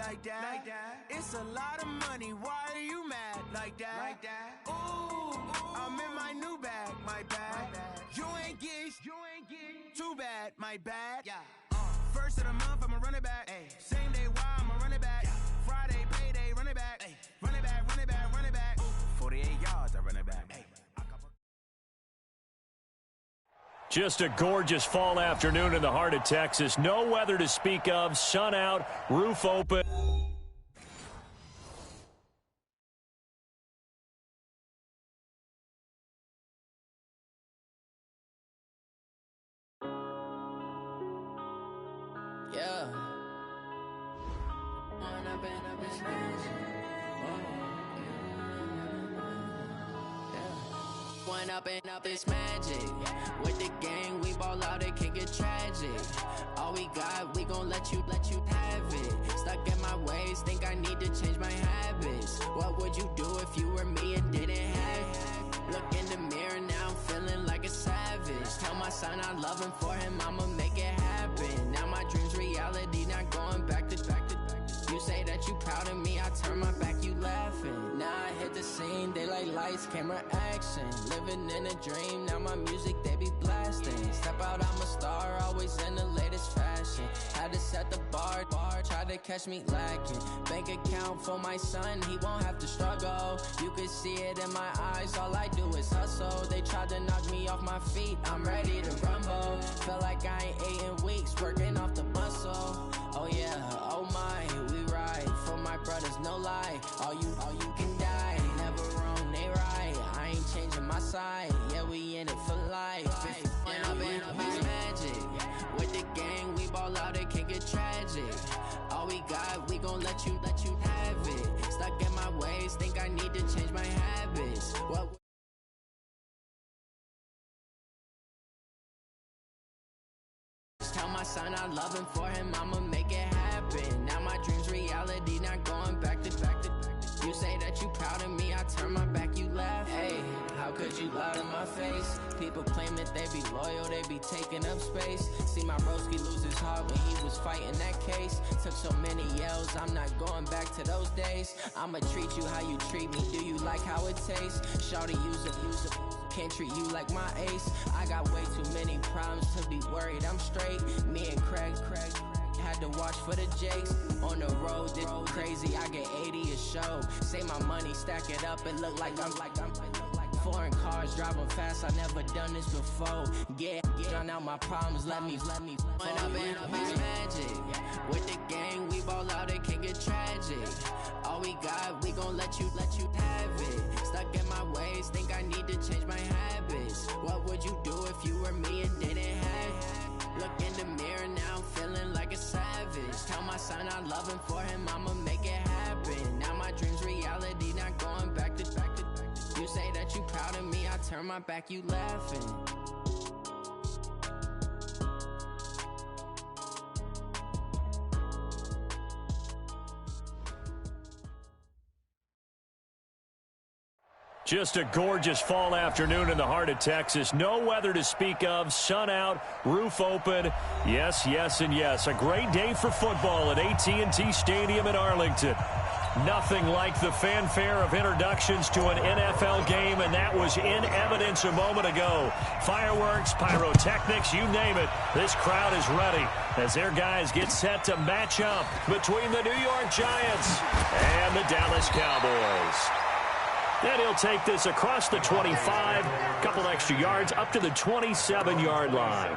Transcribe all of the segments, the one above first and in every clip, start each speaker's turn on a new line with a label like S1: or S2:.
S1: like that. It's a lot of money, why are you mad like that? Ooh, I'm in my new bag, my bad. You ain't get too bad, my bad. First of the month, I'ma run it back. Same day, why I'ma run it back. Friday, payday, run it back. Run it back, run it back, run it back. 48 yards, I run it back.
S2: Just a gorgeous fall afternoon in the heart of Texas. No weather to speak of. Sun out, roof open.
S3: Yeah. One up and up is magic. With the gang, we ball out, it can get tragic. All we got, we gon' let you have it. Stuck in my ways, think I need to change my habits. What would you do if you were me and didn't have it? Look in the mirror, now I'm feeling like a savage. Tell my son I love him, for him I'ma make it happen. Now my dream's reality, not going back to. You say that you proud of me, I turn my back, you laughing. Now I hit the scene, they like lights, camera, action. Living in a dream, now my music, they be blasting. Step out, I'm a star, always in the latest fashion. Had to set the bar, try to catch me lacking. Bank account for my son, he won't have to struggle. You can see it in my eyes, all I do is hustle. They tried to knock me off my feet, I'm ready to rumble. Feel like I ain't ate in weeks, working off the muscle. Oh yeah, oh my, we ride for my brothers, no lie. All you can die, never wrong, they right. I ain't changing my side, yeah, we in it for life. When up is magic. With the gang, we ball out, it can get tragic. All we got, we gon' let you have it. Stuck in my ways, think I need to change my habits. What? Tell my son I love him, for him I'ma make it happen. Now my dream's reality, not going back to. You say that you proud of me, I turn my back, you laugh. Hey, how could you lie to my face? People claim that they be loyal, they be taking up space. See my broski lose his heart when he was fighting that case. Took so many yells, I'm not going back to those days. I'ma treat you how you treat me, do you like how it tastes? Shawty, use it. Can't treat you like my ace. I got way too many problems to be worried, I'm straight. Me and Craig had to watch for the Jakes. On the road, this crazy, I get 80 a show. Say my money, stack it up, it look like I'm foreign cars, driving fast, I never done this before. Yeah, drown out my problems, let me When up is magic. With the gang, we ball out, it can get tragic. All we got, we gon' let you have it. Stuck in my ways, think I need to change my habits. What would you do if you were me and didn't have it? Look in the mirror, now I'm feeling like a savage. Tell my son I love him, for him I'ma make it happen. Now my dream's reality, not going back to. You say that you proud of me, I turn my back, you laughing.
S2: Just a gorgeous fall afternoon in the heart of Texas. No weather to speak of. Sun out, roof open. Yes, yes, and yes. A great day for football at AT&T Stadium in Arlington. Nothing like the fanfare of introductions to an NFL game, and that was in evidence a moment ago. Fireworks, pyrotechnics, you name it. This crowd is ready as their guys get set to match up between the New York Giants and the Dallas Cowboys. And he'll take this across the 25, a couple extra yards up to the 27-yard line.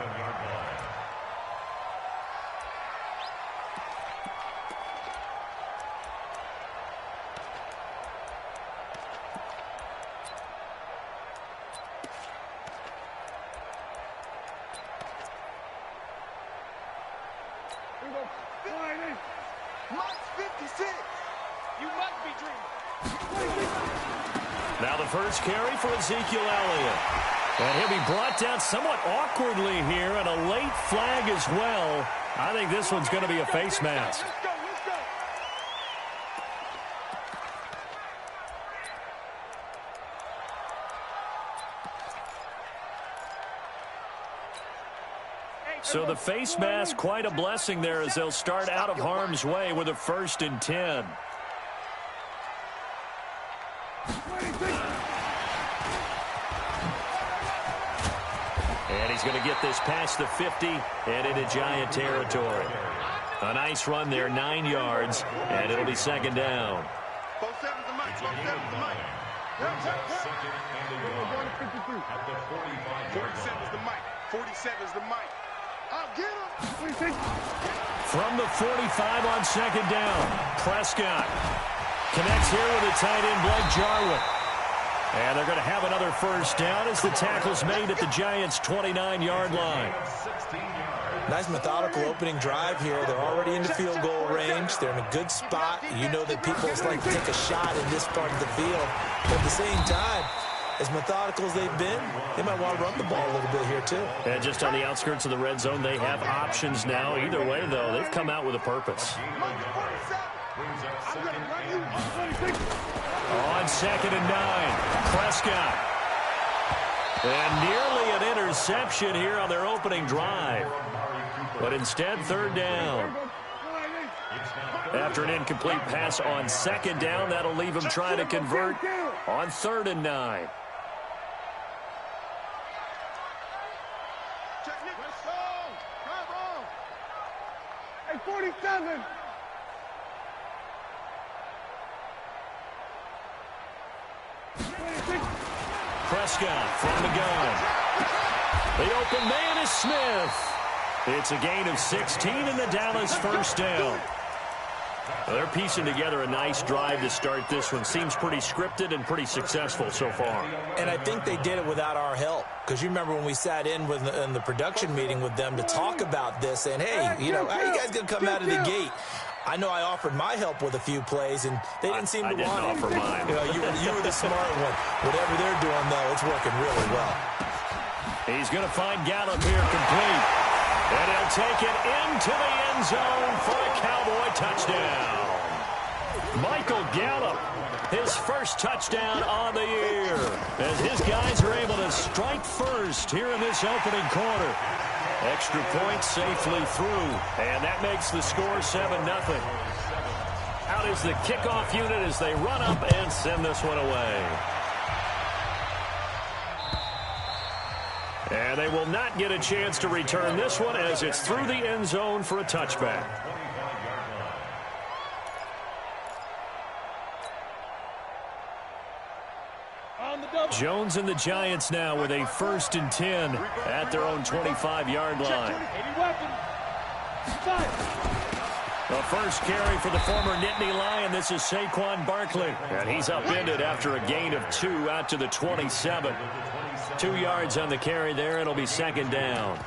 S2: Now the first carry for Ezekiel Elliott. And he'll be brought down somewhat awkwardly here, and a late flag as well. I think this one's going to be a face mask. So the face mask, quite a blessing there as they'll start out of harm's way with a 1st and 10. And he's going to get this past the 50 and into Giant territory. A nice run there, 9 yards, and it'll be 2nd down.
S4: 47's the mic. 47's the mic. 47's the mic. 47's the mic. I'll get him.
S2: From the 45 on 2nd down, Prescott connects here with a tight end, Blake Jarwin. And they're going to have another 1st down as the tackle's made at the Giants' 29-yard line.
S5: Nice methodical opening drive here. They're already in the field goal range. They're in a good spot. You know that people like to take a shot in this part of the field. But at the same time, as methodical as they've been, they might want to run the ball a little bit here too.
S2: And just on the outskirts of the red zone, they have options now. Either way, though, they've come out with a purpose. On 2nd and 9, Prescott. And nearly an interception here on their opening drive. But instead, 3rd down. After an incomplete pass on 2nd down, that'll leave him trying to convert on 3rd and 9.
S4: Hey, 47.
S2: Prescott from the gun. The open man is Smith. It's a gain of 16 and the Dallas 1st down. Well, they're piecing together a nice drive to start this one. Seems pretty scripted and pretty successful so far.
S5: And I think they did it without our help. Because you remember when we sat in the production meeting with them to talk about this, saying, hey, you know, how are you guys going to come out of the gate? I know I offered my help with a few plays, and they didn't seem to want it.
S2: I didn't offer mine.
S5: You know, you were the smart one. Whatever they're doing, though, it's working really well.
S2: He's going to find Gallup here complete. And he'll take it into the end zone for a Cowboy touchdown. Michael Gallup, his 1st touchdown on the year, as his guys are able to strike first here in this opening quarter. Extra point safely through, and that makes the score 7-0. Out is the kickoff unit as they run up and send this one away. And they will not get a chance to return this one as it's through the end zone for a touchback. Jones and the Giants now with a 1st and 10 at their own 25-yard line. The first carry for the former Nittany Lion. This is Saquon Barkley. And he's upended after a gain of 2 out to the 27. 2 yards on the carry there. It'll be 2nd down.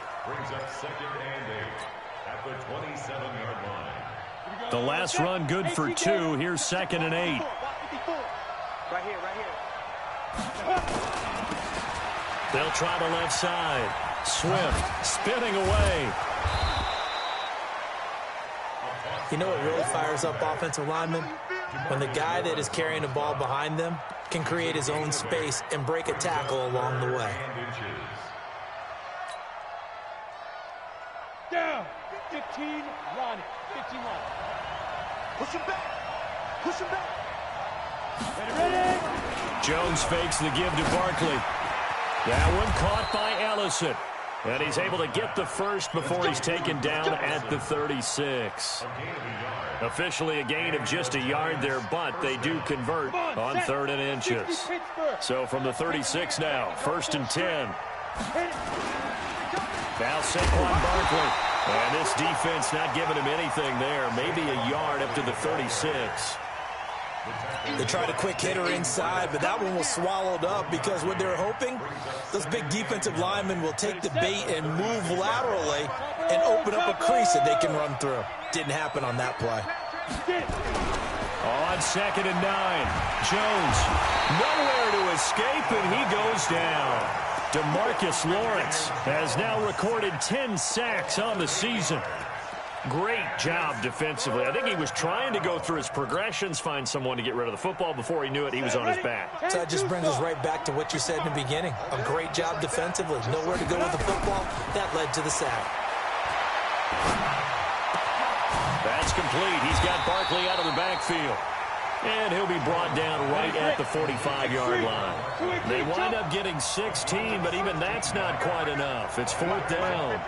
S2: The last run good for 2. Here's 2nd and 8.
S4: Right here.
S2: They'll try the left side. Swift spinning away.
S5: You know what really fires up offensive linemen? When the guy that is carrying the ball behind them can create his own space and break a tackle along the way.
S4: Down. 15 line. 15 line. Push him back. Push him back. Ready.
S2: Jones fakes the give to Barkley. That one caught by Ellison. And he's able to get the first before he's taken down at the 36. Officially a gain of just a yard there, but they do convert on 3rd and inches. So from the 36 now, 1st and 10. Now Saquon Barkley. And this defense not giving him anything there. Maybe a yard up to the 36.
S5: They tried a quick hitter inside, but that one was swallowed up because what they're hoping, those big defensive linemen will take the bait and move laterally and open up a crease that they can run through. Didn't happen on that play.
S2: On 2nd and 9, Jones nowhere to escape, and he goes down. DeMarcus Lawrence has now recorded 10 sacks on the season. Great job defensively. I think he was trying to go through his progressions, find someone to get rid of the football. Before he knew it, he was on his back.
S5: So that just brings us right back to what you said in the beginning. A great job defensively. Nowhere to go with the football. That led to the sack.
S2: That's complete. He's got Barkley out of the backfield. And he'll be brought down right at the 45-yard line. They wind up getting 16, but even that's not quite enough. It's 4th down.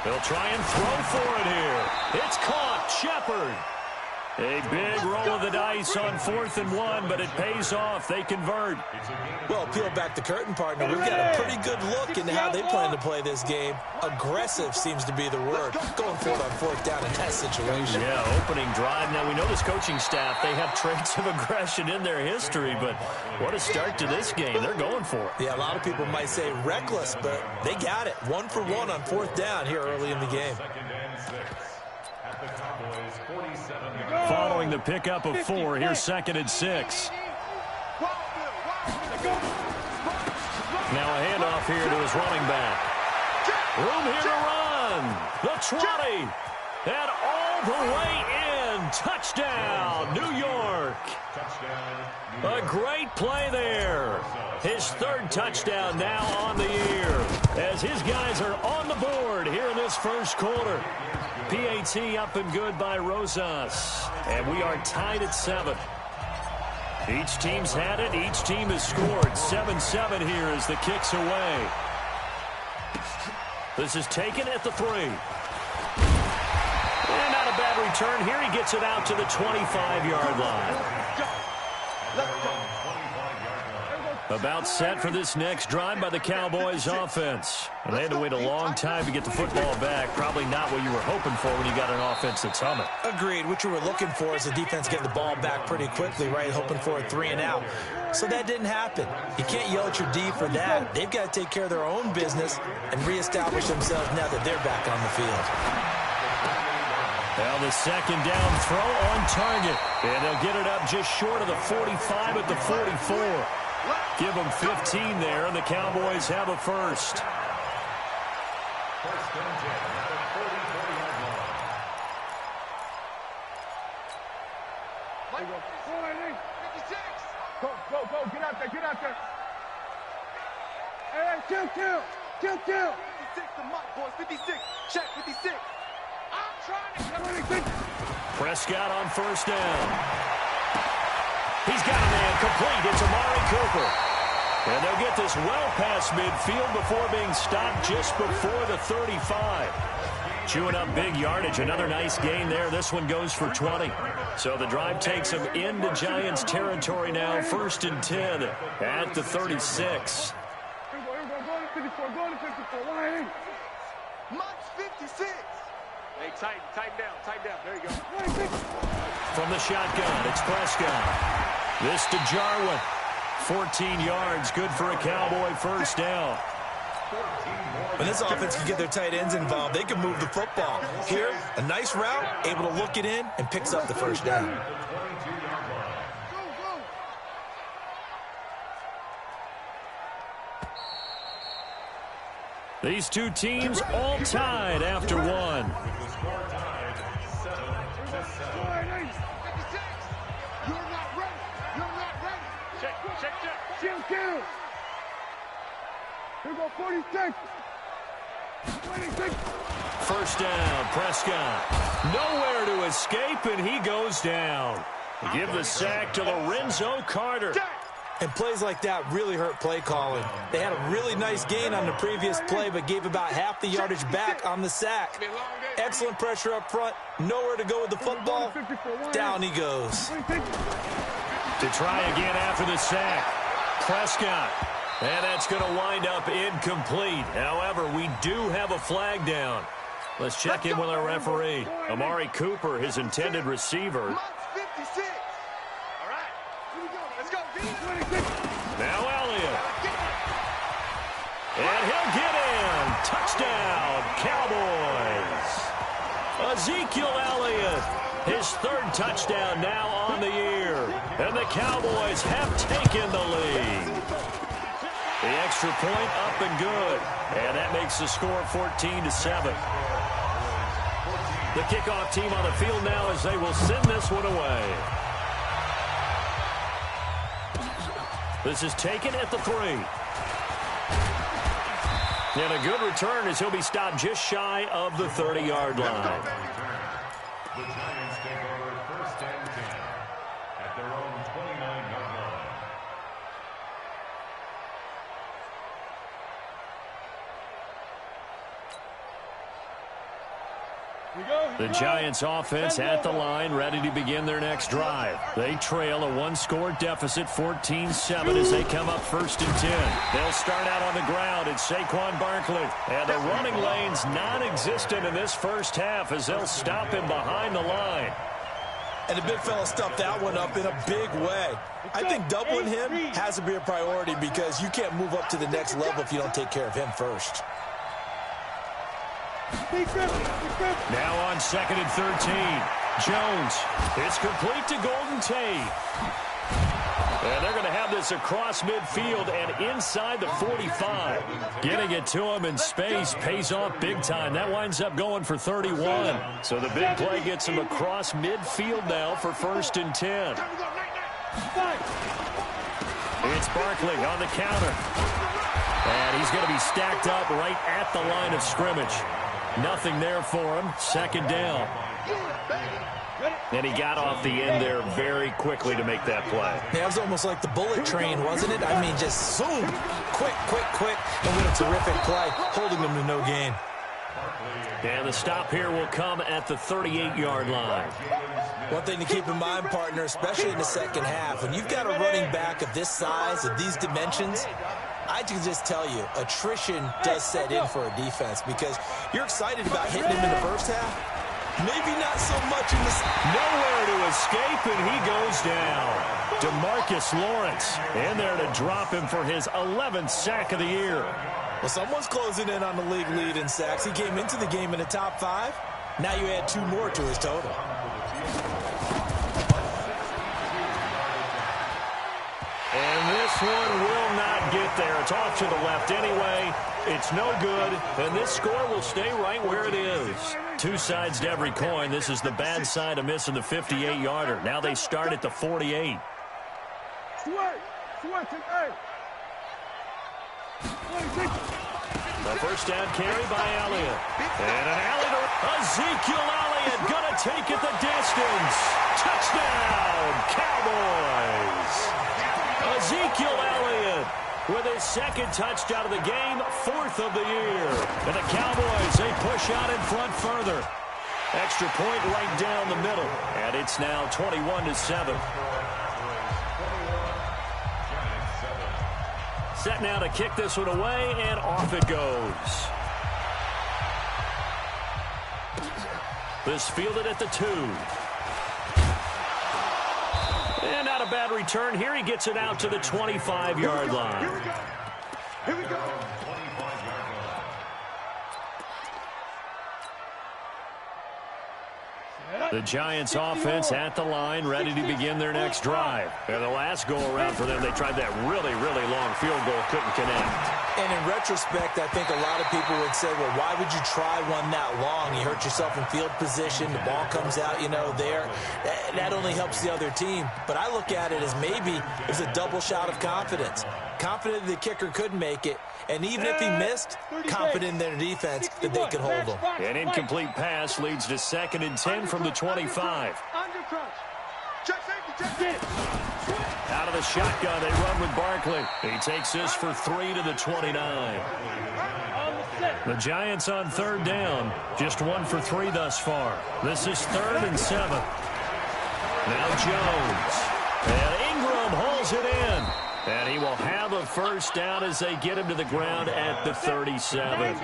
S2: They'll try and throw for it here. It's caught. Shepard. A big roll of the dice on 4th and 1, but it pays off. They convert.
S5: Well, peel back the curtain, partner. We've got a pretty good look into how they plan to play this game. Aggressive seems to be the word. Going for it on 4th down in that situation.
S2: Yeah, opening drive. Now, we know this coaching staff, they have traits of aggression in their history, but what a start to this game. They're going for it.
S5: Yeah, a lot of people might say reckless, but they got it. 1 for 1 on 4th down here early in the game.
S2: Following the pickup of 4, here's 2nd and 6. Now a handoff here to his running back. Room here to run. The 20. And all the way in. Touchdown, New York. A great play there. His 3rd touchdown now on the year, as his guys are on the board here in this first quarter. PAT up and good by Rosas. And we are tied at 7. Each team's had it. Each team has scored. 7-7 here as the kick's away. This is taken at the 3. And not a bad return here. He gets it out to the 25-yard line. About set for this next drive by the Cowboys offense. And they had to wait a long time to get the football back. Probably not what you were hoping for when you got an offense that's humming.
S5: Agreed. What you were looking for is the defense getting the ball back pretty quickly, right? Hoping for a 3 and out. So that didn't happen. You can't yell at your D for that. They've got to take care of their own business and reestablish themselves now that they're back on the field.
S2: Now the 2nd down throw on target. And they'll get it up just short of the 45 at the 44. Give them 15 there, and the Cowboys have a first.
S4: Go, get out there. Hey, kill. 56, the mark, boys, 56. Check, 56. I'm trying to...
S2: Prescott on 1st down. He's got a man complete. It's Amari Cooper. And they'll get this well past midfield before being stopped just before the 35. Chewing up big yardage. Another nice gain there. This one goes for 20. So the drive takes them into Giants territory now. 1st and 10 at the 36.
S4: Much 56. Hey, tighten down. There you go.
S2: From the shotgun, it's Prescott. This to Jarwin. 14 yards, good for a Cowboy 1st down.
S5: When this offense can get their tight ends involved, they can move the football. Here, a nice route, able to look it in, and picks up the 1st down.
S2: These two teams all tied after 1.
S4: Here we go, 46. 26.
S2: 1st down, Prescott. Nowhere to escape, and he goes down. Give the sack to Lorenzo Carter.
S5: And plays like that really hurt play calling. They had a really nice gain on the previous play, but gave about half the yardage back on the sack. Excellent pressure up front. Nowhere to go with the football. Down he goes.
S2: To try again after the sack. Prescott. And that's going to wind up incomplete. However, we do have a flag down. Let's check in with our referee. Amari Cooper, his intended receiver. Now Elliott. And he'll get in. Touchdown, Cowboys. Ezekiel Elliott, his 3rd touchdown now on the year. And the Cowboys have taken the lead. The extra point up and good. And that makes the score 14-7. The kickoff team on the field now as they will send this one away. This is taken at the 3. And a good return as he'll be stopped just shy of the 30-yard line.
S6: The Giants take over 1st and 10 at their own 29-yard line.
S2: The Giants offense at the line, ready to begin their next drive. They trail a one-score deficit, 14-7, as they come up 1st and 10. They'll start out on the ground. It's Saquon Barkley. And the running lane's non-existent in this first half as they'll stop him behind the line.
S5: And the big fella stuffed that one up in a big way. I think doubling him has to be a priority because you can't move up to the next level if you don't take care of him first.
S2: Now on 2nd and 13. Jones. It's complete to Golden Tate. And they're going to have this across midfield and inside the 45. Getting it to him in space pays off big time. That winds up going for 31. So the big play gets him across midfield now for 1st and 10. It's Barkley on the counter. And he's going to be stacked up right at the line of scrimmage. Nothing there for him. 2nd down. And he got off the end there very quickly to make that play.
S5: Yeah, it was almost like the bullet train, wasn't it? I mean, just zoom. Quick, and what a terrific play, holding them to no gain.
S2: And the stop here will come at the 38-yard line.
S5: One thing to keep in mind, partner, especially in the second half, when you've got a running back of this size, of these dimensions, I can just tell you, attrition does set in for a defense because you're excited about hitting him in the first half. Maybe not so much in the...
S2: Nowhere to escape, and he goes down. DeMarcus Lawrence in there to drop him for his 11th sack of the year.
S5: Well, someone's closing in on the league lead in sacks. He came into the game in the top 5. Now you add 2 more to his total.
S2: And this one will not get there. It's off to the left anyway. It's no good, and this score will stay right where it is. 2 sides to every coin. This is the bad side of missing the 58-yarder. Now they start at the 48. The first down carry by Elliott. And an alley to Ezekiel Elliott going to take it the distance. Touchdown, Cowboys. Ezekiel Elliott with his 2nd touchdown of the game, 4th of the year. And the Cowboys, they push out in front further. Extra point right down the middle. And it's now 21-7. Set now to kick this one away, and off it goes. This fielded at the 2. And not a bad return here. He gets it out to the 25-yard line.
S6: Here we go.
S2: The Giants offense at the line, ready to begin their next drive. And the last go-around for them, they tried that really, really long field goal, couldn't connect.
S5: And in retrospect, I think a lot of people would say, well, why would you try one that long? You hurt yourself in field position. The ball comes out, there. That only helps the other team. But I look at it as maybe it was a double shot of confidence. Confident the kicker could make it. And even if he missed, confident in their defense that they could hold him.
S2: An incomplete pass leads to 2nd and 10 from the 25. Out of the shotgun, they run with Barkley. He takes this for 3 to the 29. The Giants on 3rd down. Just 1 for 3 thus far. This is 3rd and 7. Now Jones. And Ingram hauls it in. And he will have a first down as they get him to the ground at the 37.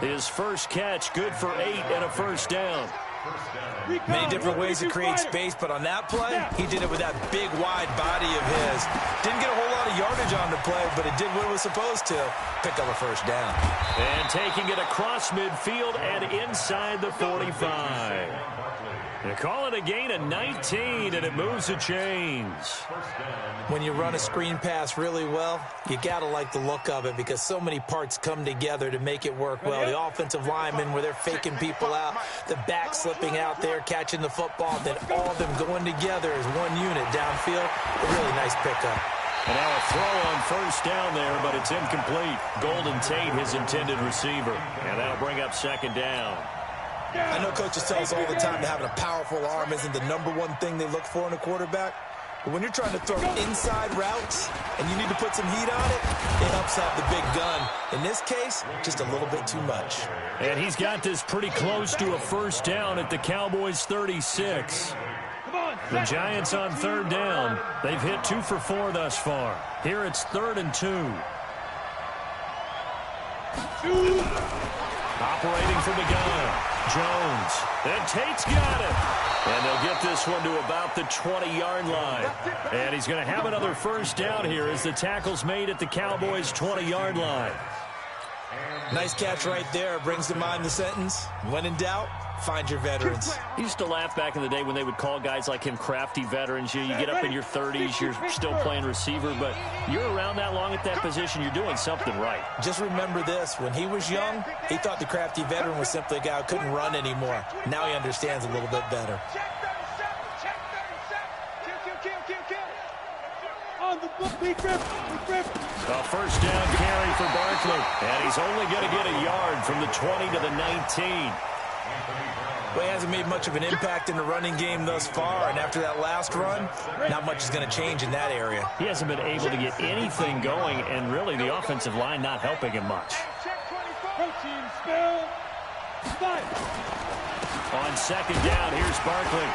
S2: His first catch, good for 8 and a first down.
S5: Many different ways to create space, but on that play, he did it with that big, wide body of his. Didn't get a whole lot of yardage on the play, but it did what it was supposed to. Pick up a first down.
S2: And taking it across midfield and inside the 45. They call it a gain of 19, and it moves the chains.
S5: When you run a screen pass really well, you got to like the look of it because so many parts come together to make it work well. The offensive linemen, where they're faking people out, the back slipping out there, catching the football, then all of them going together as one unit downfield. A really nice pickup.
S2: And now a throw on first down there, but it's incomplete. Golden Tate, his intended receiver. And that'll bring up second down.
S5: I know coaches tell us all the time that having a powerful arm isn't the #1 thing they look for in a quarterback. But when you're trying to throw inside routes and you need to put some heat on it, it helps have the big gun. In this case, just a little bit too much.
S2: And he's got this pretty close to a first down at the Cowboys' 36. The Giants on third down. They've hit 2 for 4 thus far. Here it's 3rd and 2. Operating from the gun. Jones. And Tate's got it. And they'll get this one to about the 20-yard line. And he's going to have another first down here as the tackle's made at the Cowboys' 20-yard line.
S5: Nice catch right there. Brings to mind the sentence, when in doubt, find your veterans.
S2: I used to laugh back in the day when they would call guys like him crafty veterans. You get up in your 30s, you're still playing receiver, but you're around that long at that position, you're doing something right.
S5: Just remember this. When he was young, he thought the crafty veteran was simply a guy who couldn't run anymore. Now he understands a little bit better.
S2: A first down carry for Barkley, and he's only going to get a yard from the 20 to the 19.
S5: Well, he hasn't made much of an impact in the running game thus far, and after that last run, not much is going to change in that area.
S2: He hasn't been able to get anything going, and really the offensive line not helping him much. On second down, here's Barkley.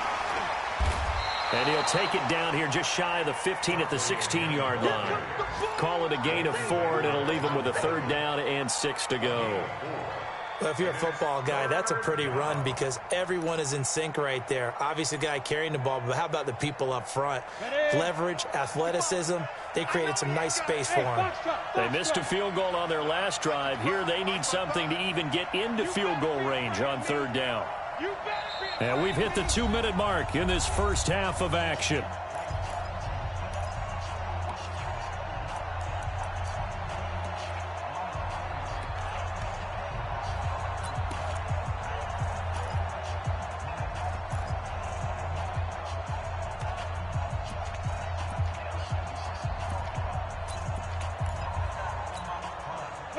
S2: And he'll take it down here just shy of the 15 at the 16-yard line. Call it a gain of 4, and it'll leave him with a 3rd down and 6 to go.
S5: Well, if you're a football guy, that's a pretty run because everyone is in sync right there. Obviously, the guy carrying the ball, but how about the people up front? Leverage, athleticism, they created some nice space for him.
S2: They missed a field goal on their last drive. Here they need something to even get into field goal range on 3rd down. And we've hit the 2-minute mark in this first half of action.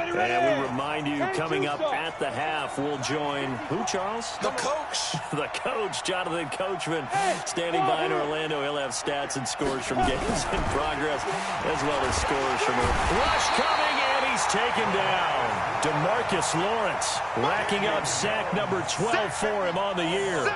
S2: And we remind you, coming up at the half, we'll join who, Charles?
S5: The coach.
S2: The coach, Jonathan Coachman, standing by in Orlando. He'll have stats and scores from games in progress, as well as scores from a rush coming, and he's taken down. DeMarcus Lawrence racking up sack number 12 for him on the year.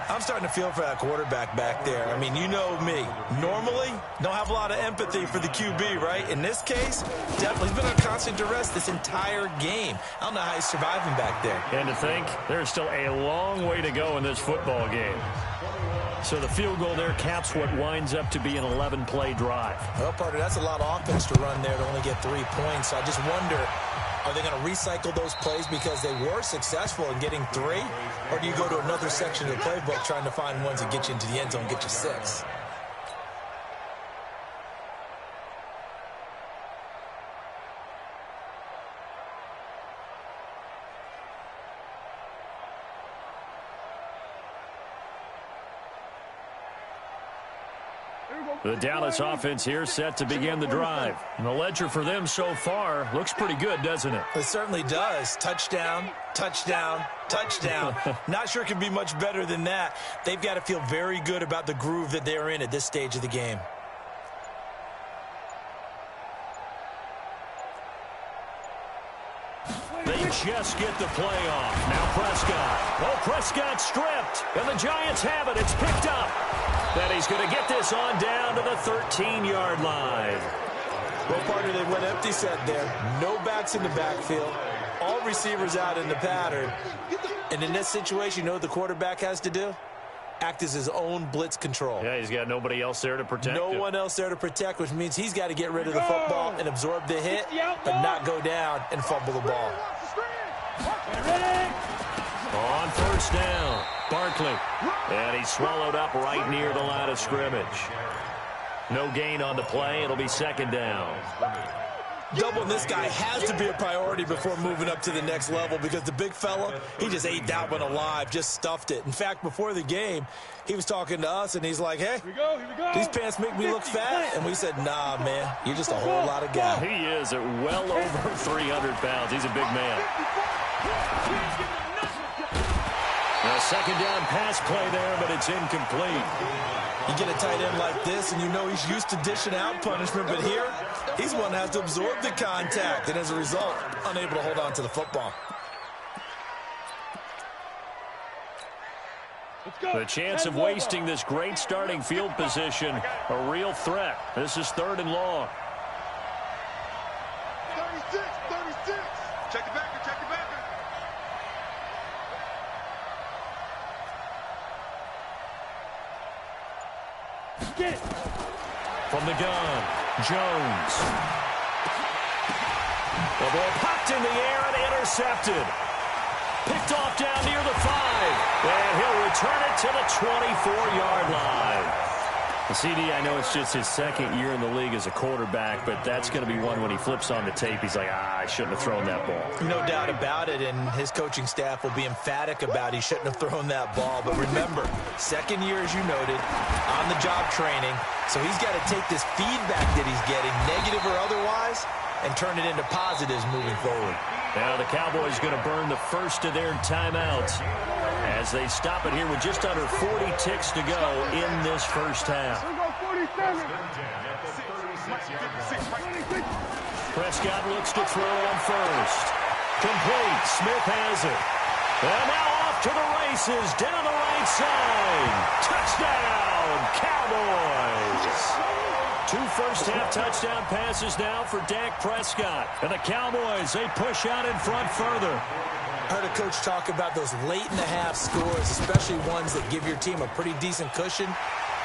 S5: I'm starting to feel for that quarterback back there. I mean, you know me. Normally, don't have a lot of empathy for the QB, right? In this case, definitely he's been on constant duress this entire game. I don't know how he's surviving back there.
S2: And to think, there's still a long way to go in this football game. So the field goal there caps what winds up to be an 11-play drive.
S5: Well, partner, that's a lot of offense to run there to only get 3 points. So I just wonder, are they going to recycle those plays because they were successful in getting 3? Or do you go to another section of the playbook trying to find ones that get you into the end zone and get you 6?
S2: The Dallas offense here set to begin the drive. And the ledger for them so far looks pretty good, doesn't it?
S5: It certainly does. Touchdown, touchdown, touchdown. Not sure it can be much better than that. They've got to feel very good about the groove that they're in at this stage of the game.
S2: They just get the play off. Now Prescott. Oh, Prescott stripped. And the Giants have it. It's picked up. That he's going to get this on down to the 13-yard line.
S5: Well, partner, they went empty set there. No backs in the backfield. all receivers out in the pattern. And in this situation, you know what the quarterback has to do? Act as his own blitz control.
S2: Yeah, he's got nobody else there to protect him.
S5: No one else there to protect, which means he's got to get rid of the football and absorb the hit, but not go down and fumble the ball.
S2: On first down, Barkley. And he's swallowed up right near the line of scrimmage. No gain on the play. It'll be second down.
S5: Doubling this guy has to be a priority before moving up to the next level because the big fella, he just ate that one alive, just stuffed it. In fact, before the game, he was talking to us, and he's like, hey,
S4: Here we go.
S5: these pants make me look fat. And we said, nah, man, you're just a whole lot of guy.
S2: He is at well over 300 pounds. He's a big man. A second down pass play there, but it's incomplete.
S5: You get a tight end like this, and you know he's used to dishing out punishment, but here, he's the one that has to absorb the contact, and as a result, unable to hold on to the football.
S2: The chance of wasting this great starting field position, a real threat. This is 3rd and long.
S7: 36. Check the backer, check the backer.
S2: From the gun, Jones. The ball popped in the air and intercepted. Picked off down near the 5. And he'll return it to the 24-yard line. The CD, I know it's just his second year in the league as a quarterback, but that's going to be one when he flips on the tape. He's like, I shouldn't have thrown that ball.
S5: No doubt about it, and his coaching staff will be emphatic about he shouldn't have thrown that ball. But remember, second year, as you noted, on-the-job training, so he's got to take this feedback that he's getting, negative or otherwise, and turn it into positives moving forward.
S2: Now the Cowboys going to burn the first of their timeouts as they stop it here with just under 40 ticks to go in this first half. Prescott looks to throw on first. Complete. Smith has it. And now off to the races down the right side. Touchdown, Cowboys. 2 first-half touchdown passes now for Dak Prescott. And the Cowboys, they push out in front further.
S5: I heard a coach talk about those late-in-the-half scores, especially ones that give your team a pretty decent cushion.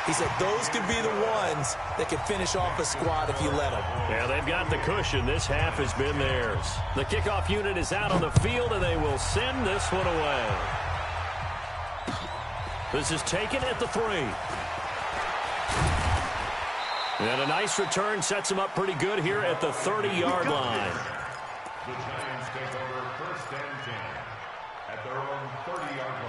S5: He said those could be the ones that can finish off a squad if you let them.
S2: Yeah, they've got the cushion. This half has been theirs. The kickoff unit is out on the field, and they will send this one away. This is taken at the 3. And a nice return sets him up pretty good here at the 30-yard line.
S6: The Giants take over 1st and 10 at their own 30-yard line.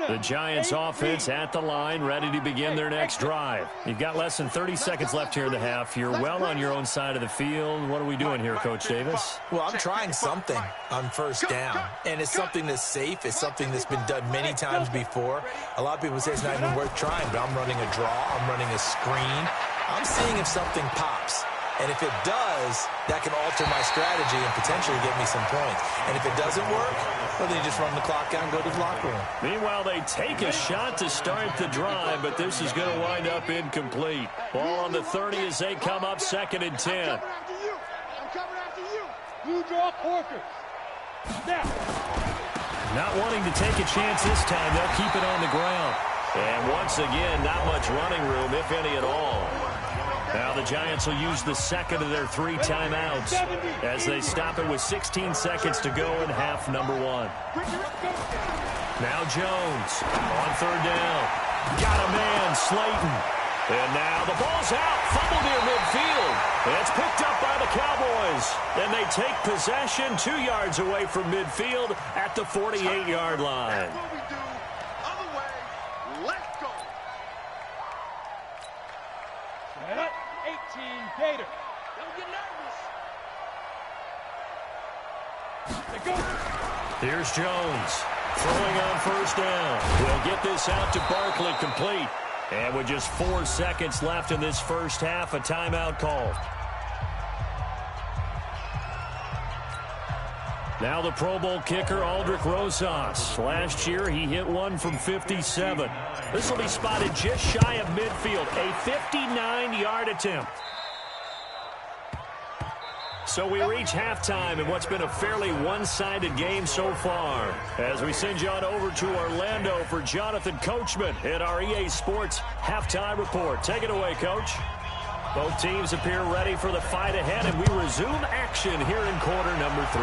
S2: The Giants offense at the line, ready to begin their next drive. You've got less than 30 seconds left here in the half. You're well on your own side of the field. What are we doing here, Coach Davis?
S5: Well, I'm trying something on first down, and it's something that's safe. It's something that's been done many times before. A lot of people say it's not even worth trying, but I'm running a draw. I'm running a screen. I'm seeing if something pops. And if it does, that can alter my strategy and potentially get me some points. And if it doesn't work, well, then you just run the clock out and go to the locker room.
S2: Meanwhile, they take a shot to start the drive, but this is going to wind up incomplete. Ball on the 30 as they come up 2nd and 10.
S7: I'm coming after you.
S4: Blue draw Corker. Now.
S2: Not wanting to take a chance this time, they'll keep it on the ground. And once again, not much running room, if any at all. Now the Giants will use the second of their 3 timeouts as they stop it with 16 seconds to go in half number 1. Now Jones on 3rd down. Got a man, Slayton. And now the ball's out. Fumble near midfield. It's picked up by the Cowboys. And they take possession 2 yards away from midfield at the 48-yard line.
S7: That's what we do. Other way. Let's go.
S4: And up, 18, Gator.
S7: Don't get nervous.
S4: They go.
S2: Here's Jones throwing on first down. We'll get this out to Barkley, complete. And with just 4 seconds left in this first half, a timeout called. Now the Pro Bowl kicker, Aldrick Rosas. Last year, he hit one from 57. This will be spotted just shy of midfield. A 59-yard attempt. So we reach halftime in what's been a fairly one-sided game so far. As we send you on over to Orlando for Jonathan Coachman at our EA Sports Halftime Report. Take it away, Coach. Both teams appear ready for the fight ahead, and we resume action here in quarter number 3.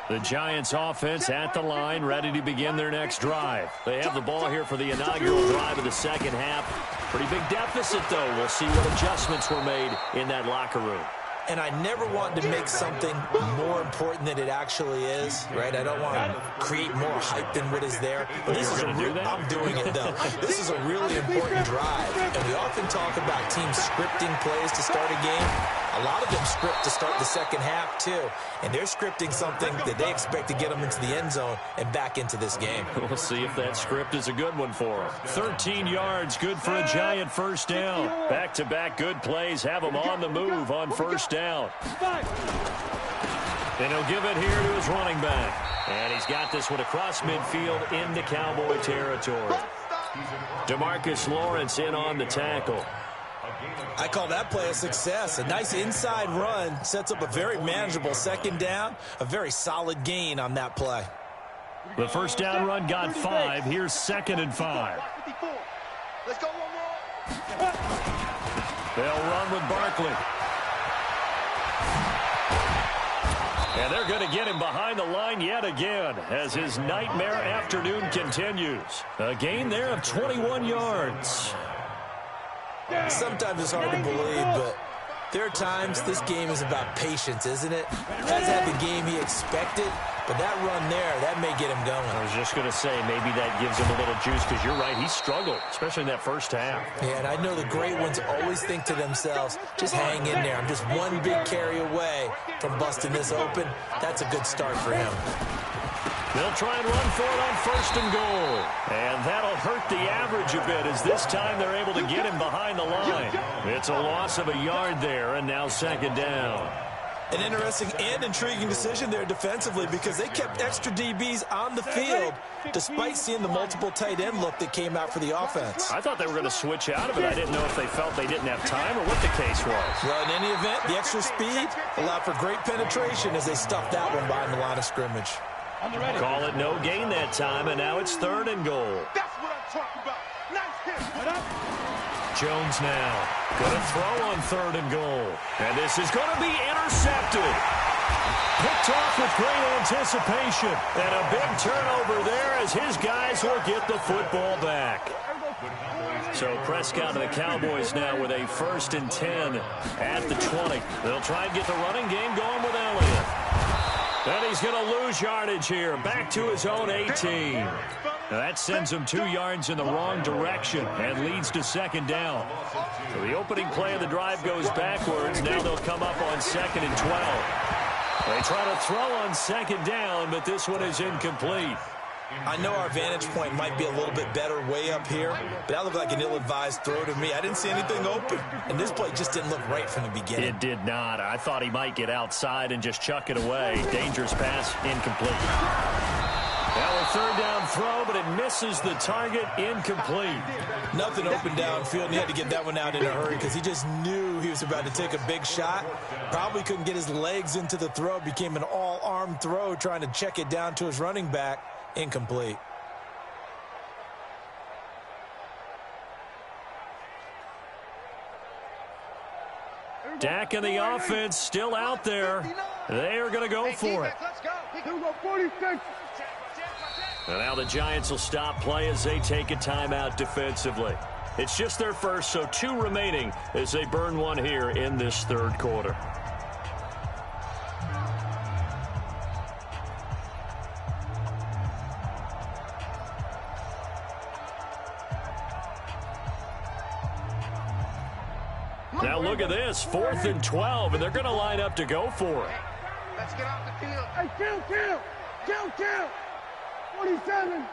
S2: The Giants offense at the line, ready to begin their next drive. They have the ball here for the inaugural drive of the second half. Pretty big deficit, though. We'll see what adjustments were made in that locker room.
S5: And I never want to make something more important than it actually is, right? I don't want to create more hype than what is there. But this is I'm doing it, though. This is a really important drive. And we often talk about teams scripting plays to start a game. A lot of them script to start the second half, too. And they're scripting something that they expect to get them into the end zone and back into this game.
S2: We'll see if that script is a good one for them. 13 yards, good for a Giant first down. Back-to-back good plays have them on the move on first down. And he'll give it here to his running back. And he's got this one across midfield into Cowboy territory. DeMarcus Lawrence in on the tackle.
S5: I call that play a success. A nice inside run sets up a very manageable second down. A very solid gain on that play.
S2: The first down run got 5. Here's 2nd and 5.
S7: Let's go one more.
S2: They'll run with Barkley. And they're going to get him behind the line yet again as his nightmare afternoon continues. A gain there of 21 yards.
S5: Sometimes it's hard to believe, but there are times this game is about patience, isn't it? He hasn't had the game he expected, but that run there, that may get him going.
S2: I was just going to say, maybe that gives him a little juice, because you're right, he struggled, especially in that first half.
S5: Yeah, and I know the great ones always think to themselves, just hang in there. I'm just one big carry away from busting this open. That's a good start for him.
S2: They'll try and run for it on 1st and goal. And that'll hurt the average a bit, as this time they're able to get him behind the line. It's a loss of a yard there, and now 2nd down.
S5: An interesting and intriguing decision there defensively, because they kept extra DBs on the field despite seeing the multiple tight end look that came out for the offense.
S2: I thought they were going to switch out of it. I didn't know if they felt they didn't have time or what the case was.
S5: Well, in any event, the extra speed allowed for great penetration as they stuffed that one behind the line of scrimmage.
S2: Call it no gain that time, and now it's 3rd and goal.
S7: That's what I'm talking about. Nice hit.
S2: Jones now going to throw on 3rd and goal. And this is going to be intercepted. Picked off with great anticipation. And a big turnover there as his guys will get the football back. So Prescott and the Cowboys now with a 1st and 10 at the 20. They'll try and get the running game going with Elliott. And he's going to lose yardage here. Back to his own 18. Now that sends him 2 yards in the wrong direction and leads to 2nd down. So the opening play of the drive goes backwards. Now they'll come up on 2nd and 12. They try to throw on 2nd down, but this one is incomplete.
S5: I know our vantage point might be a little bit better way up here, but that looked like an ill-advised throw to me. I didn't see anything open, and this play just didn't look right from the beginning.
S2: It did not. I thought he might get outside and just chuck it away. Dangerous pass, incomplete. Now a 3rd down throw, but it misses the target, incomplete.
S5: Nothing open downfield, and he had to get that one out in a hurry because he just knew he was about to take a big shot. Probably couldn't get his legs into the throw. Became an all-arm throw trying to check it down to his running back. Incomplete.
S2: Dak and the offense still out there. They are going to go for it. And now the Giants will stop play as they take a timeout defensively. It's just their first, so 2 remaining as they burn one here in this 3rd quarter. Now look at this, 4th and 12, and they're going to line up to go for it.
S7: Let's get off the field.
S4: Hey, kill. 47.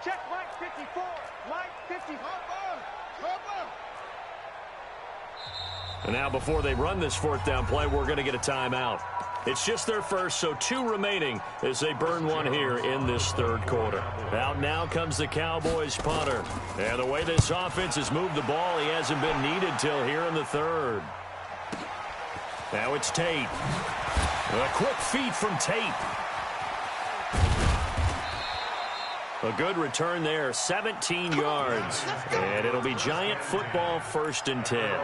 S7: Check Mike 54. Mike 54.
S2: And now before they run this fourth down play, we're going to get a timeout. It's just their first, so 2 remaining as they burn one here in this third quarter. Out now comes the Cowboys punter. And the way this offense has moved the ball, he hasn't been needed till here in the third. Now it's Tate. A quick feed from Tate. A good return there, 17 yards. And it'll be Giant football, 1st and 10.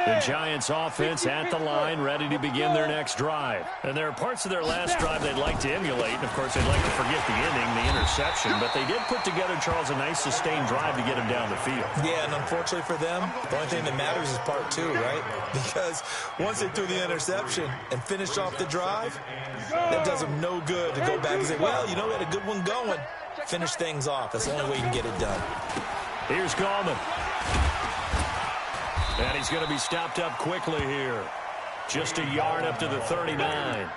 S2: The Giants offense at the line, ready to begin their next drive. And there are parts of their last drive they'd like to emulate. And, of course, they'd like to forget the inning, the interception. But they did put together, Charles, a nice sustained drive to get him down the field.
S5: Yeah, and unfortunately for them, the only thing that matters is part 2, right? Because once they threw the interception and finished off the drive, that does them no good to go back and say, well, you know, we had a good one going. Finish things off. That's the only way you can get it done.
S2: Here's Gallman. And he's going to be stopped up quickly here. Just a yard up to the 39.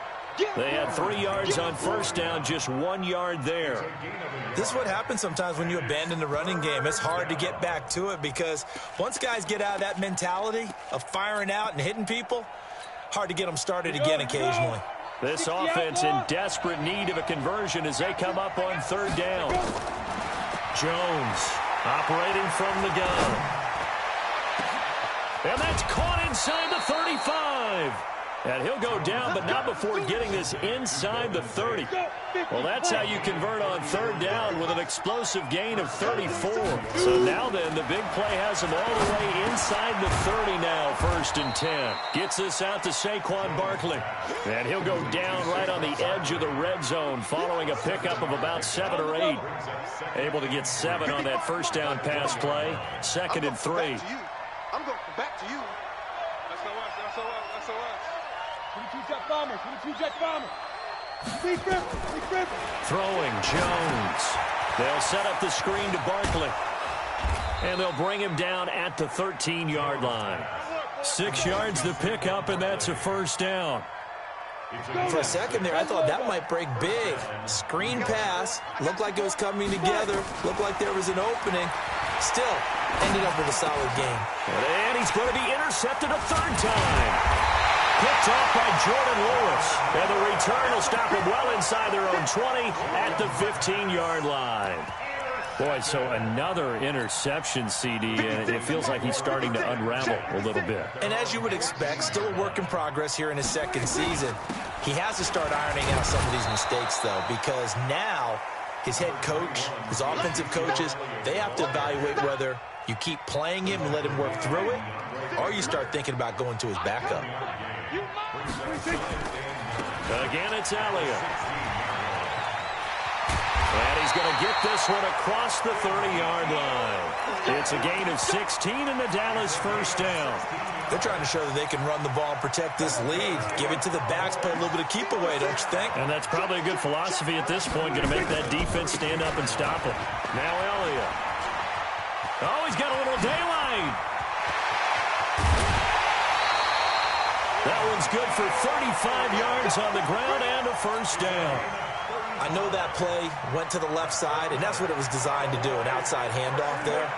S2: They had 3 yards on first down, just 1 yard there.
S5: This is what happens sometimes when you abandon the running game. It's hard to get back to it because once guys get out of that mentality of firing out and hitting people, hard to get them started again occasionally.
S2: This offense in desperate need of a conversion as they come up on 3rd down. Jones operating from the gun. And that's caught inside the 35. And he'll go down, but not before getting this inside the 30. Well, that's how you convert on 3rd down with an explosive gain of 34. So now then, the big play has him all the way inside the 30 now, 1st and 10. Gets this out to Saquon Barkley. And he'll go down right on the edge of the red zone following a pickup of about 7 or 8. Able to get 7 on that first down pass play. 2nd and 3.
S7: I'm going back to you. That's so us. That's so us. That's so us.
S4: 22-jet bomber. 22-jet bomber. Big grip.
S2: Throwing Jones. They'll set up the screen to Barkley. And they'll bring him down at the 13-yard line. 6 yards to pick up, and that's a first down.
S5: For a second there, I thought that might break big. Screen pass. Looked like it was coming together. Looked like there was an opening. Still, ended up with a solid game.
S2: And he's going to be intercepted a 3rd time. Picked off by Jordan Lewis. And the return will stop him well inside their own 20 at the 15-yard line. Boy, so another interception, CD, and it feels like he's starting to unravel a little bit.
S5: And as you would expect, still a work in progress here in his 2nd season. He has to start ironing out some of these mistakes, though, because now his head coach, his offensive coaches, they have to evaluate whether you keep playing him and let him work through it, or you start thinking about going to his backup.
S2: Again, it's Elliott. And he's going to get this one across the 30-yard line. It's a gain of 16 and the Dallas first down.
S5: They're trying to show that they can run the ball and protect this lead. Give it to the backs, play a little bit of keep away, don't you think?
S2: And that's probably a good philosophy at this point, going to make that defense stand up and stop him. Now Elliott. Oh, he's got a little daylight. That one's good for 35 yards on the ground and a first down.
S5: I know that play went to the left side, and that's what it was designed to do, an outside handoff there.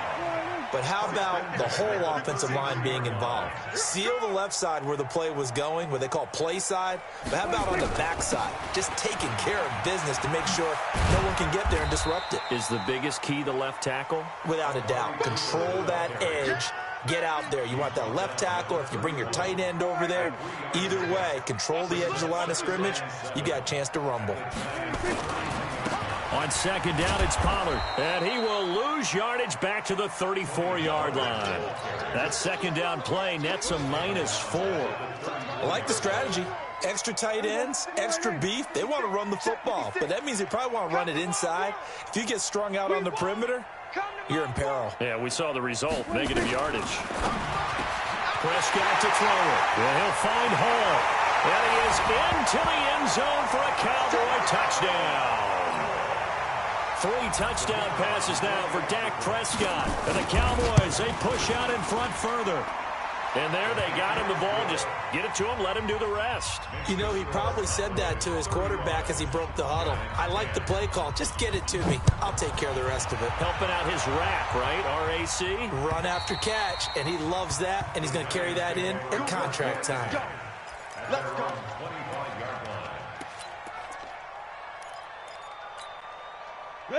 S5: But how about the whole offensive line being involved? Seal the left side where the play was going, what they call play side. But how about on the back side? Just taking care of business to make sure no one can get there and disrupt it.
S2: Is the biggest key the left tackle?
S5: Without a doubt. Control that edge. Get out there. You want that left tackle. If you bring your tight end over there, either way, control the edge of the line of scrimmage, you got a chance to rumble.
S2: On 2nd down, it's Pollard. And he will lose yardage back to the 34-yard line. That 2nd down play nets a -4.
S5: I like the strategy. Extra tight ends, extra beef. They want to run the football, but that means they probably want to run it inside. If you get strung out on the perimeter, you're in peril.
S2: Yeah, we saw the result, negative yardage. Prescott to throw it. Well, he'll find Hall. And he is into the end zone for a Cowboy touchdown. 3 touchdown passes now for Dak Prescott. And the Cowboys, they push out in front further. And there they got him the ball. Just get it to him, let him do the rest.
S5: You know, he probably said that to his quarterback as he broke the huddle. I like the play call. Just get it to me. I'll take care of the rest of it.
S2: Helping out his rack, right? RAC?
S5: Run after catch, and he loves that, and he's going to carry that in at contract time.
S7: Let's go.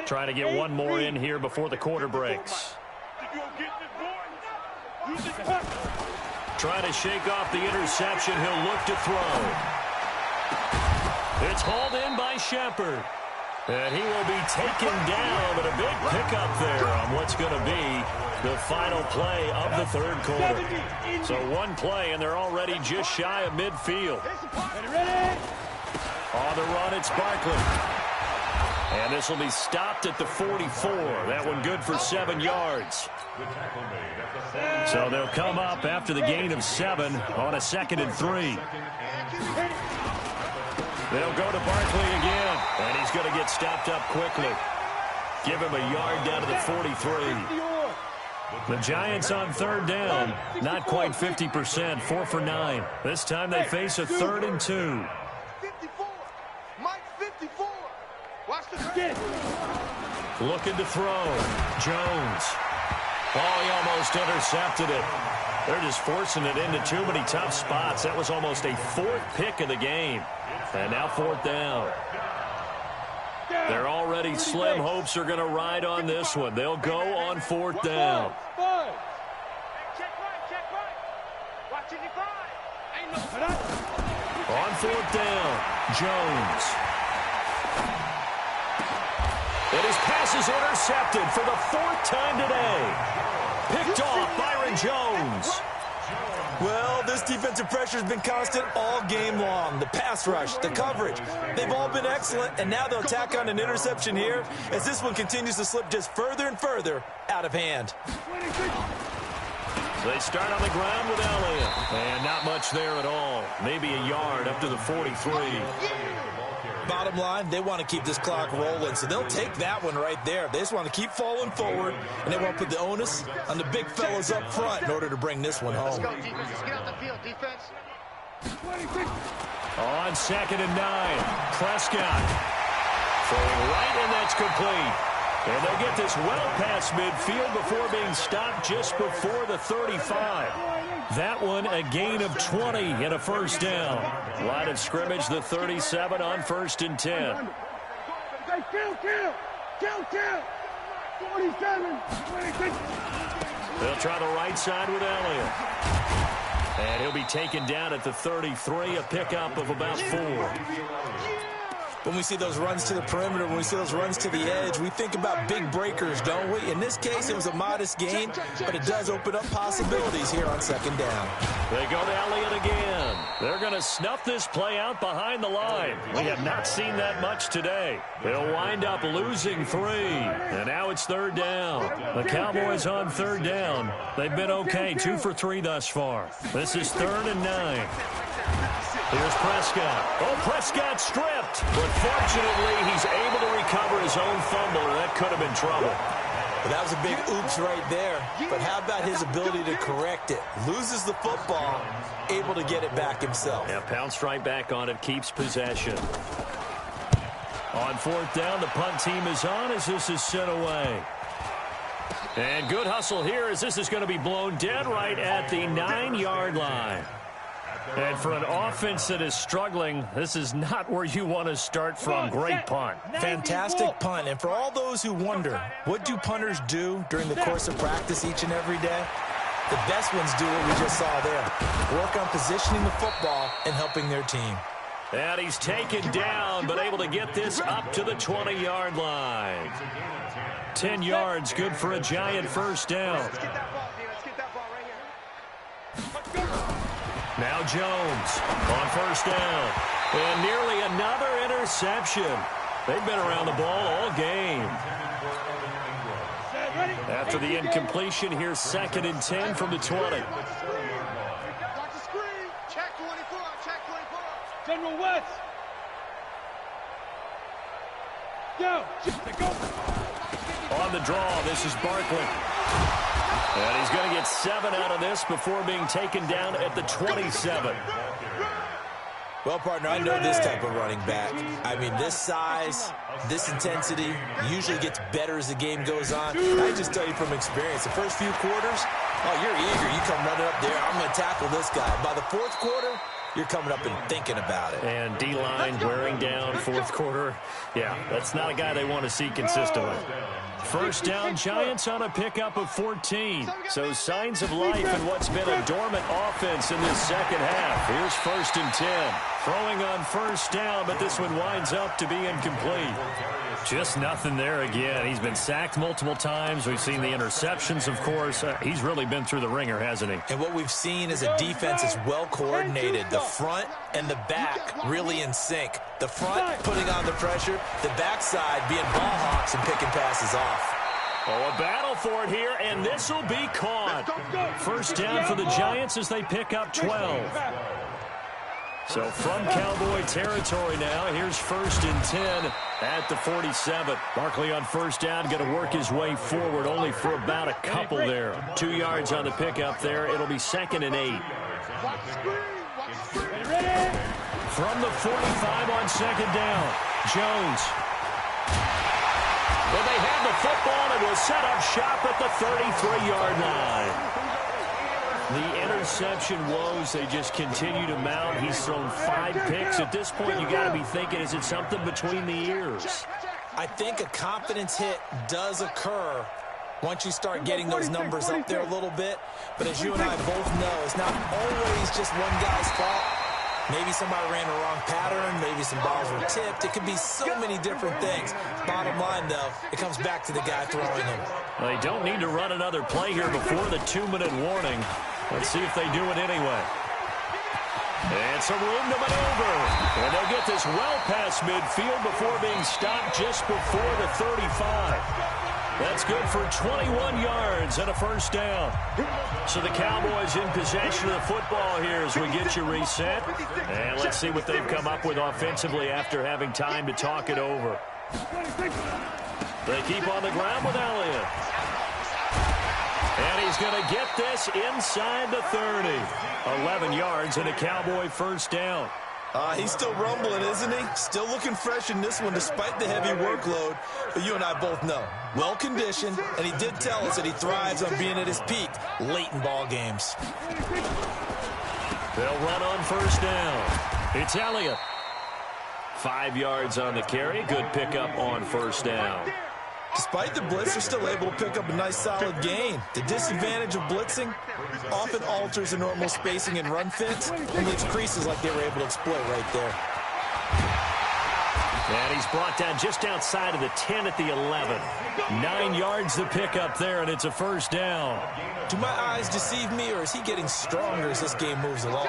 S2: Trying to get one more in here before the quarter breaks. Trying to shake off the interception. He'll look to throw. It's hauled in by Shepard. And he will be taken down, but a big pickup there on what's going to be the final play of the third quarter. So one play, and they're already just shy of midfield. On the run, it's Barkley. And this will be stopped at the 44. That one good for 7 yards. So they'll come up after the gain of 7 on a 2nd and 3. They'll go to Barkley again, and he's going to get stopped up quickly. Give him a yard down to the 43. The Giants on 3rd down, not quite 50%, 4 for 9. This time they face a 3rd and 2.
S7: 54. Mike 54. Watch the pitch.
S2: Looking to throw. Jones. Oh, he almost intercepted it. They're just forcing it into too many tough spots. That was almost a 4th pick of the game. And now 4th down. They're already slim hopes are going to ride on this one. They'll go on 4th down. On 4th down, Jones. And his pass is intercepted for the 4th time today. Picked off Byron Jones.
S5: Well, this defensive pressure has been constant all game long. The pass rush, the coverage, they've all been excellent, and now they'll tack on an interception here as this one continues to slip just further and further out of hand.
S2: They start on the ground with Elliott, and not much there at all. Maybe a yard up to the 43.
S5: Bottom line, they want to keep this clock rolling, so they'll take that one right there. They just want to keep falling forward, and they won't put the onus on the big fellas up front in order to bring this one home.
S7: Let's go, defense. Let's get out the field, defense.
S2: On 2nd and 9, Prescott. Throwing right, and that's complete. And they'll get this well past midfield before being stopped just before the 35. That one a gain of 20 and a 1st down. Line of scrimmage, the 37 on 1st and 10. They'll try the right side with Elliott. And he'll be taken down at the 33, a pickup of about 4.
S5: When we see those runs to the perimeter, when we see those runs to the edge, we think about big breakers, don't we? In this case, it was a modest gain, but it does open up possibilities here on 2nd down.
S2: They go to Elliott again. They're going to snuff this play out behind the line. We have not seen that much today. They'll wind up losing 3, and now it's 3rd down. The Cowboys on 3rd down. They've been okay, 2 for 3 thus far. This is 3rd and 9. Here's Prescott. Oh, Prescott stripped. But fortunately, he's able to recover his own fumble, or that could have been trouble.
S5: Well, that was a big oops right there. But how about his ability to correct it? Loses the football, able to get it back himself.
S2: Yeah, pounced right back on it, keeps possession. On 4th down, the punt team is on as this is sent away. And good hustle here as this is going to be blown dead right at the 9-yard line. And for an offense that is struggling, this is not where you want to start from. Great punt.
S5: Fantastic punt. And for all those who wonder, what do punters do during the course of practice each and every day? The best ones do what we just saw there. Work on positioning the football and helping their team.
S2: And he's taken down, but able to get this up to the 20-yard line. 10 yards, good for a Giant 1st down.
S7: Let's get that ball, D. Let's get that ball right here.
S2: Now Jones on 1st down. And nearly another interception. They've been around the ball all game. After the incompletion, here's 2nd and 10 from the 20.
S7: Watch the screen. Check 24. Check 24.
S4: General West. Go.
S2: On the draw, this is Barkley. And he's going to get 7 out of this before being taken down at the 27.
S5: Well, partner, I know this type of running back. I mean, this size, this intensity usually gets better as the game goes on. I just tell you from experience, the first few quarters, oh, you're eager. You come running up there, I'm going to tackle this guy. By the fourth quarter, you're coming up and thinking about it.
S2: And D-line wearing down fourth quarter. Yeah, that's not a guy they want to see consistently. First down, Giants on a pickup of 14. So signs of life in what's been a dormant offense in this second half. Here's 1st and 10. Throwing on first down, but this one winds up to be incomplete. Just nothing there again. He's been sacked multiple times. We've seen the interceptions, of course. He's really been through the ringer, hasn't he?
S5: And what we've seen is a defense that's well coordinated. The front and the back really in sync. The front putting on the pressure, the backside being ball hawks and picking passes off.
S2: Oh, a battle for it here, and this will be caught. First down for the Giants as they pick up 12. So from Cowboy territory now, here's 1st and 10 at the 47. Barkley on first down, going to work his way forward, only for about a couple there. 2 yards on the pickup there. It'll be 2nd and 8. From the 45 on 2nd down, Jones. Well, they have the football and will set up shop at the 33-yard line. The interception woes, they just continue to mount. He's thrown 5 picks. At this point, you got to be thinking, is it something between the ears?
S5: I think a confidence hit does occur once you start getting those numbers up there a little bit. But as you and I both know, it's not always just one guy's fault. Maybe somebody ran the wrong pattern. Maybe some balls were tipped. It could be so many different things. Bottom line, though, it comes back to the guy throwing them.
S2: They don't need to run another play here before the 2-minute warning. Let's see if they do it anyway. And some room to maneuver. And they'll get this well past midfield before being stopped just before the 35. That's good for 21 yards and a first down. So the Cowboys in possession of the football here as we get you reset. And let's see what they've come up with offensively after having time to talk it over. They keep on the ground with Elliott. And he's going to get this inside the 30. 11 yards and a Cowboy first down.
S5: He's still rumbling, isn't he? Still looking fresh in this one despite the heavy workload. But you and I both know, well-conditioned, and he did tell us that he thrives on being at his peak late in ball games.
S2: They'll run on first down. It's Elliott. 5 yards on the carry. Good pickup on first down.
S5: Despite the blitz, they're still able to pick up a nice solid gain. The disadvantage of blitzing often alters the normal spacing and run fits and leaves creases like they were able to exploit right there.
S2: And he's brought down just outside of the 10 at the 11. 9 yards to pick up there, and it's a first down.
S5: Do my eyes deceive me, or is he getting stronger as this game moves along?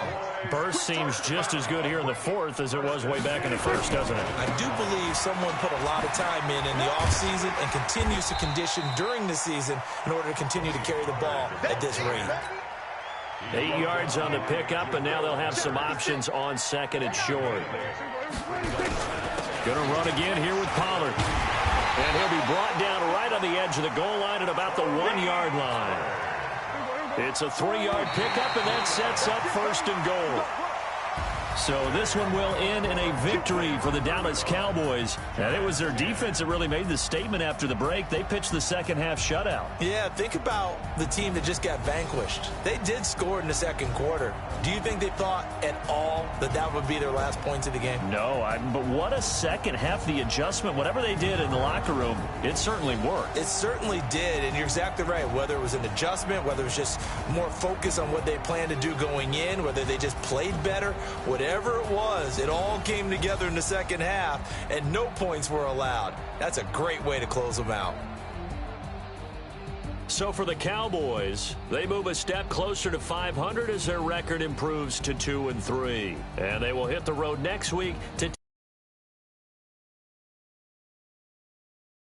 S2: Burst seems just as good here in the fourth as it was way back in the first, doesn't it?
S5: I do believe someone put a lot of time in the offseason and continues to condition during the season in order to continue to carry the ball at this rate.
S2: 8 yards on the pickup, and now they'll have some options on second and short. Going to run again here with Pollard. And he'll be brought down right on the edge of the goal line at about the 1-yard line. It's a 3-yard pickup, and that sets up first and goal. So this one will end in a victory for the Dallas Cowboys. And it was their defense that really made the statement after the break. They pitched the second half shutout.
S5: Yeah, think about the team that just got vanquished. They did score in the second quarter. Do you think they thought at all that that would be their last points of the game?
S2: No, but what a second half. The adjustment, whatever they did in the locker room, it certainly worked.
S5: It certainly did, and you're exactly right. Whether it was an adjustment, whether it was just more focus on what they planned to do going in, whether they just played better, whatever it was, it all came together in the second half, and no points were allowed. That's a great way to close them out.
S2: So for the Cowboys, they move a step closer to 500 as their record improves to 2-3. And they will hit the road next week to